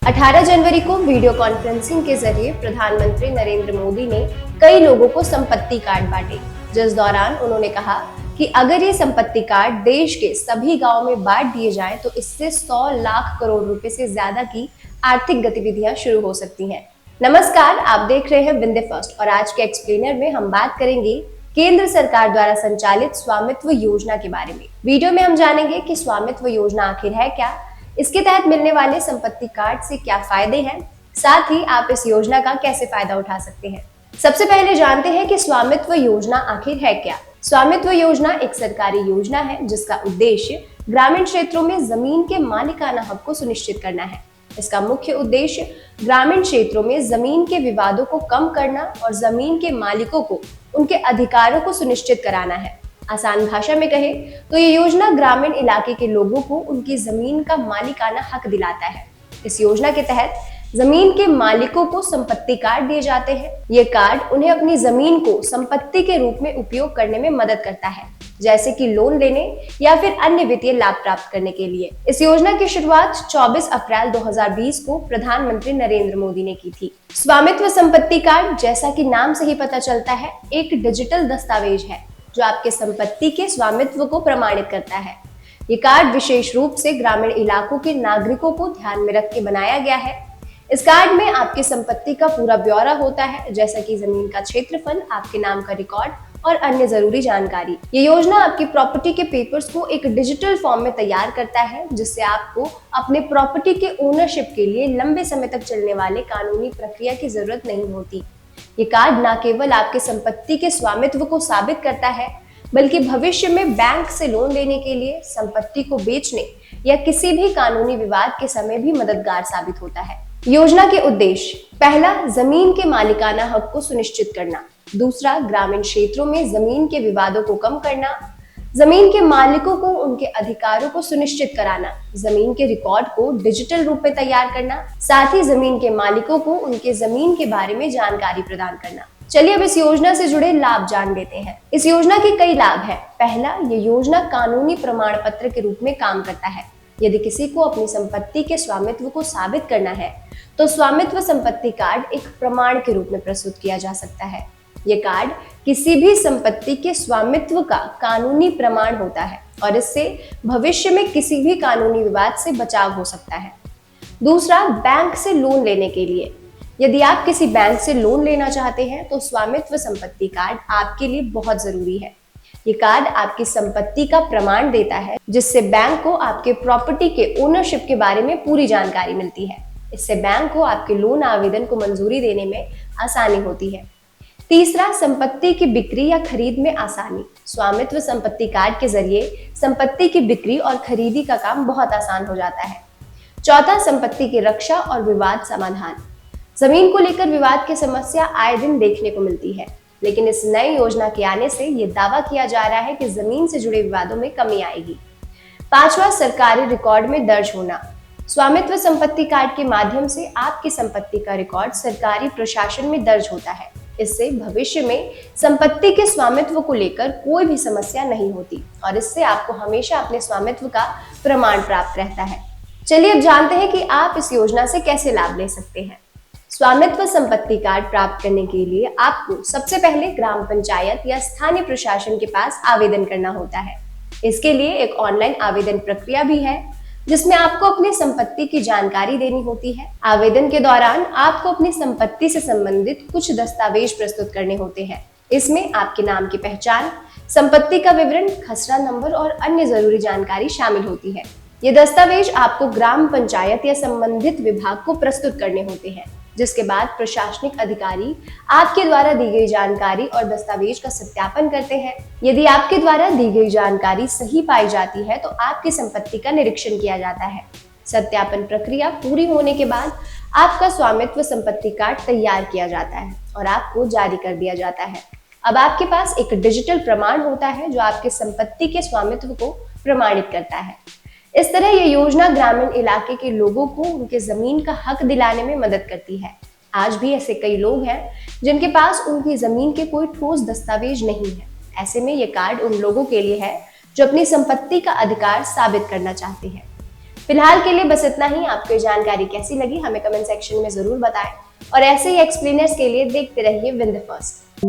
18 जनवरी को video conferencing के जरिए प्रधानमंत्री नरेंद्र मोदी ने कई लोगों को संपत्ति कार्ड बांटे, जिस दौरान उन्होंने कहा कि अगर ये संपत्ति कार्ड देश के सभी गांवों में बांट दिए जाएं तो इससे 100 लाख करोड़ रुपए से ज्यादा की आर्थिक गतिविधियां शुरू हो सकती हैं। नमस्कार, आप देख रहे हैं विंध्य फर्स्ट और आज के एक्सप्लेनर में हम बात करेंगे केंद्र सरकार द्वारा संचालित स्वामित्व योजना के बारे में। वीडियो में हम जानेंगे कि स्वामित्व योजना आखिर है क्या, इसके तहत मिलने वाले संपत्ति कार्ड से क्या फायदे हैं, साथ ही आप इस योजना का कैसे फायदा उठा सकते हैं। सबसे पहले जानते हैं कि स्वामित्व योजना आखिर है क्या। स्वामित्व योजना एक सरकारी योजना है जिसका उद्देश्य ग्रामीण क्षेत्रों में जमीन के मालिकाना हक को सुनिश्चित करना है। इसका मुख्य उद्देश्य ग्रामीण क्षेत्रों में जमीन के विवादों को कम करना और जमीन के मालिकों को उनके अधिकारों को सुनिश्चित कराना है। आसान भाषा में कहे तो ये योजना ग्रामीण इलाके के लोगों को उनकी जमीन का मालिकाना हक दिलाता है। इस योजना के तहत जमीन के मालिकों को संपत्ति कार्ड दिए जाते हैं। ये कार्ड उन्हें अपनी जमीन को संपत्ति के रूप में उपयोग करने में मदद करता है, जैसे कि लोन लेने या फिर अन्य वित्तीय लाभ प्राप्त करने के लिए। इस योजना की शुरुआत 24 अप्रैल 2020 को प्रधानमंत्री नरेंद्र मोदी ने की थी। स्वामित्व संपत्ति कार्ड, जैसा कि नाम से ही पता चलता है, एक डिजिटल दस्तावेज है जो आपके संपत्ति के स्वामित्व को प्रमाणित करता है। ये कार्ड विशेष रूप से ग्रामीण इलाकों के नागरिकों को ध्यान में रख के बनाया गया है। इस कार्ड में आपकी संपत्ति का पूरा ब्यौरा होता है, जैसा कि जमीन का क्षेत्रफल, आपके नाम का रिकॉर्ड और अन्य जरूरी जानकारी। ये योजना आपकी प्रॉपर्टी के पेपर्स को एक डिजिटल फॉर्म में तैयार करता है, जिससे आपको अपने प्रॉपर्टी के ओनरशिप के लिए लंबे समय तक चलने वाले कानूनी प्रक्रिया की जरूरत नहीं होती। ये कार्ड न केवल आपके संपत्ति के स्वामित्व को साबित करता है, बल्कि भविष्य में बैंक से लोन लेने के लिए, संपत्ति को बेचने या किसी भी कानूनी विवाद के समय भी मददगार साबित होता है। योजना के उद्देश्य: पहला, जमीन के मालिकाना हक को सुनिश्चित करना। दूसरा, ग्रामीण क्षेत्रों में जमीन के विवादों को कम करना। जमीन के मालिकों को उनके अधिकारों को सुनिश्चित कराना। जमीन के रिकॉर्ड को डिजिटल रूप में तैयार करना। साथ ही जमीन के मालिकों को उनके जमीन के बारे में जानकारी प्रदान करना। चलिए अब इस योजना से जुड़े लाभ जान लेते हैं। इस योजना के कई लाभ हैं। पहला, ये योजना कानूनी प्रमाण पत्र के रूप में काम करता है। यदि किसी को अपनी संपत्ति के स्वामित्व को साबित करना है तो स्वामित्व संपत्ति कार्ड एक प्रमाण के रूप में प्रस्तुत किया जा सकता है। ये कार्ड किसी भी संपत्ति के स्वामित्व का कानूनी प्रमाण होता है और इससे भविष्य में किसी भी कानूनी विवाद से बचाव हो सकता है। दूसरा, बैंक से लोन लेने के लिए। यदि आप किसी बैंक से लोन लेना चाहते हैं तो स्वामित्व संपत्ति कार्ड आपके लिए बहुत जरूरी है। ये कार्ड आपकी संपत्ति का प्रमाण देता है, जिससे बैंक को आपके प्रॉपर्टी के ओनरशिप के बारे में पूरी जानकारी मिलती है। इससे बैंक को आपके लोन आवेदन को मंजूरी देने में आसानी होती है। तीसरा, संपत्ति की बिक्री या खरीद में आसानी। स्वामित्व संपत्ति कार्ड के जरिए संपत्ति की बिक्री और खरीदी का काम बहुत आसान हो जाता है। चौथा, संपत्ति की रक्षा और विवाद समाधान। जमीन को लेकर विवाद की समस्या आए दिन देखने को मिलती है, लेकिन इस नई योजना के आने से ये दावा किया जा रहा है कि जमीन से जुड़े विवादों में कमी आएगी। पांचवा, सरकारी रिकॉर्ड में दर्ज होना। स्वामित्व संपत्ति कार्ड के माध्यम से आपकी संपत्ति का रिकॉर्ड सरकारी प्रशासन में दर्ज होता है। इससे भविष्य में संपत्ति के स्वामित्व को लेकर कोई भी समस्या नहीं होती और इससे आपको हमेशा अपने स्वामित्व का प्रमाण प्राप्त रहता है। चलिए अब जानते हैं कि आप इस योजना से कैसे लाभ ले सकते हैं। स्वामित्व संपत्ति कार्ड प्राप्त करने के लिए आपको सबसे पहले ग्राम पंचायत या स्थानीय प्रशासन के पास आवेदन करना होता है। इसके लिए एक ऑनलाइन आवेदन प्रक्रिया भी है, जिसमें आपको अपनी संपत्ति की जानकारी देनी होती है। आवेदन के दौरान आपको अपनी संपत्ति से संबंधित कुछ दस्तावेज प्रस्तुत करने होते हैं। इसमें आपके नाम की पहचान, संपत्ति का विवरण, खसरा नंबर और अन्य जरूरी जानकारी शामिल होती है। ये दस्तावेज आपको ग्राम पंचायत या संबंधित विभाग को प्रस्तुत करने होते हैं, जिसके बाद प्रशासनिक अधिकारी आपके द्वारा दी गई जानकारी और दस्तावेज का सत्यापन करते हैं। यदि आपके द्वारा दी गई जानकारी सही पाई जाती है तो आपकी संपत्ति का निरीक्षण किया जाता है। सत्यापन प्रक्रिया पूरी होने के बाद आपका स्वामित्व संपत्ति कार्ड तैयार किया जाता है और आपको जारी कर दिया जाता है। अब आपके पास एक डिजिटल प्रमाण होता है जो आपके संपत्ति के स्वामित्व को प्रमाणित करता है। इस तरह ये योजना ग्रामीण इलाके के लोगों को उनके जमीन का हक दिलाने में मदद करती है। आज भी ऐसे कई लोग हैं जिनके पास उनकी जमीन के कोई ठोस दस्तावेज नहीं है। ऐसे में ये कार्ड उन लोगों के लिए है जो अपनी संपत्ति का अधिकार साबित करना चाहते हैं। फिलहाल के लिए बस इतना ही। आपको जानकारी कैसी लगी हमें कमेंट सेक्शन में जरूर बताएं और ऐसे ही एक्सप्लेनर्स के लिए देखते रहिए विंध्य फर्स्ट।